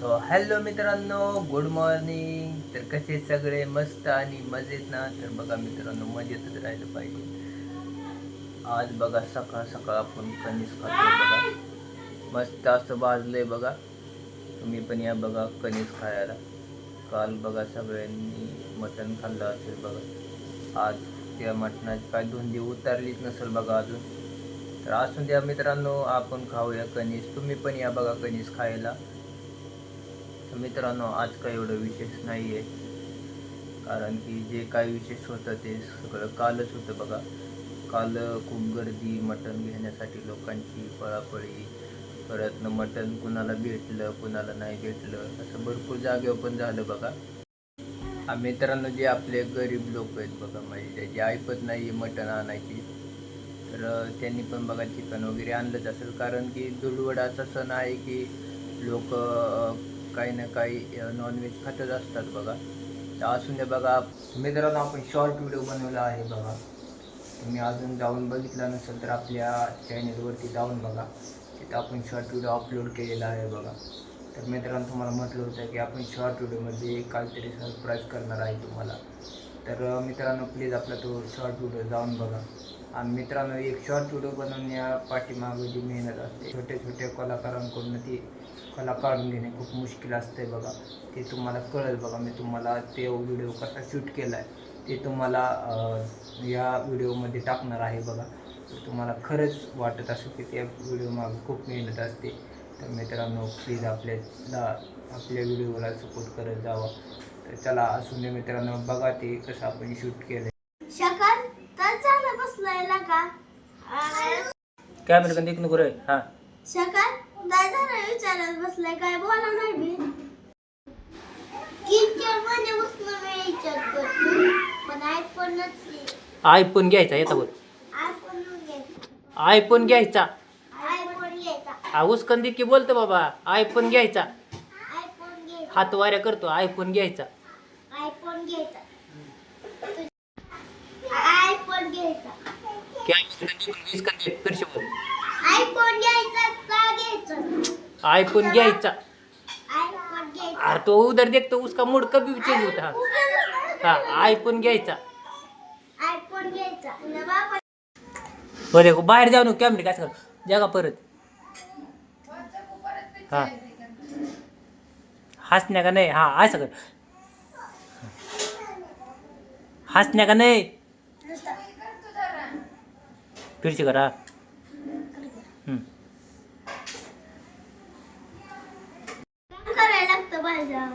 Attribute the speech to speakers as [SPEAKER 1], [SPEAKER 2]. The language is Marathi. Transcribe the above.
[SPEAKER 1] सो हॅलो मित्रांनो, गुड मॉर्निंग. तर कसे सगळे मस्त आणि मजेत ना? तर बघा मित्रांनो, मजेतच राहिलं पाहिजे. आज बघा सकाळ सकाळ आपण कणीस खातोय बघा. मस्त असं भाजलंय बघा. तुम्ही पण या बघा कणीस खायला. काल बघा सगळ्यांनी मटण खाल्लं असेल बघा. आज त्या मटणाची काय धुंदी उतारलीच नसेल बघा अजून. तर असून द्या मित्रांनो, आपण खाऊया कणीस. तुम्ही पण या बघा कणीस खायला. तर मित्रांनो, आज काही एवढं विशेष नाही आहे, कारण की जे काही विशेष होतं ते सगळं कालच होतं बघा. काल खूप गर्दी मटण घेण्यासाठी, लोकांची पळापळी. परत मटण कुणाला भेटलं कुणाला नाही भेटलं, असं भरपूर जागेवर पण झालं बघा. मित्रांनो, जे आपले गरीब लोक आहेत बघा, म्हणजे ज्याची ऐपत नाही आहे मटण आणायची, तर त्यांनी पण बघा चिकन वगैरे आणलंच असेल. कारण की धुळवड असा सण आहे की लोक काही ना काही नॉनव्हेज खातच असतात बघा. तर असून दे बघा मित्रांनो, आपण शॉर्ट व्हिडिओ बनवला आहे बघा. तुम्ही अजून जाऊन बघितला नसेल तर आपल्या चॅनेलवरती जाऊन बघा. तिथं आपण शॉर्ट व्हिडिओ अपलोड केलेला आहे बघा. तर मित्रांनो, तुम्हाला म्हटलं होतं की आपण शॉर्ट व्हिडिओमध्ये काहीतरी सरप्राईज करणार आहे तुम्हाला. तर मित्रांनो, प्लीज आपला तो शॉर्ट व्हिडिओ जाऊन बघा. आणि मित्रांनो, एक शॉर्ट व्हिडिओ बनवण्या पाठीमागं जी मेहनत असते, छोट्या छोट्या कलाकारांकडून ती कला काढून घेणे खूप मुश्किल असते बघा. ते तुम्हाला कळेल बघा. मी तुम्हाला ते व्हिडिओ कसा शूट केला आहे ते तुम्हाला या व्हिडिओमध्ये टाकणार आहे बघा. तर तुम्हाला खरंच वाटत असेल की त्या व्हिडिओमागे खूप मेहनत असते. तर मित्रांनो, प्लीज आपल्या व्हिडिओला सपोर्ट करत जावा. तर चला असून दे मित्रांनो, बघा ते कसं आपण शूट केलं. कॅमेरा कंदी नको रे. हा
[SPEAKER 2] शकत काय झालं विचारत बसलाय, काय बोला नाही मी. मध्ये बसलो मी विचार करतो, पण
[SPEAKER 1] आयफोन घ्यायचा येता बोल. आयफोन घ्यायचा. उसकंदी की बोलतो बाबा. आयफोन घ्यायचा. हात वाऱ्या करतो. आयफोन घ्यायचा.
[SPEAKER 2] आयफोन घ्यायचा.
[SPEAKER 1] आयफोन घ्यायचा. अरे तो उधर देखतो, उसका मूड कभी चेंज होता. हाँ आयफोन घ्यायचा. बरे बाहेर जाऊ नको. कॅमेरे काय कर जगा परत. हा हसण्या का नाही. हा असं कर. हसण्या का नाही. फिरशी करा.
[SPEAKER 2] करायला लागतं माझ्या.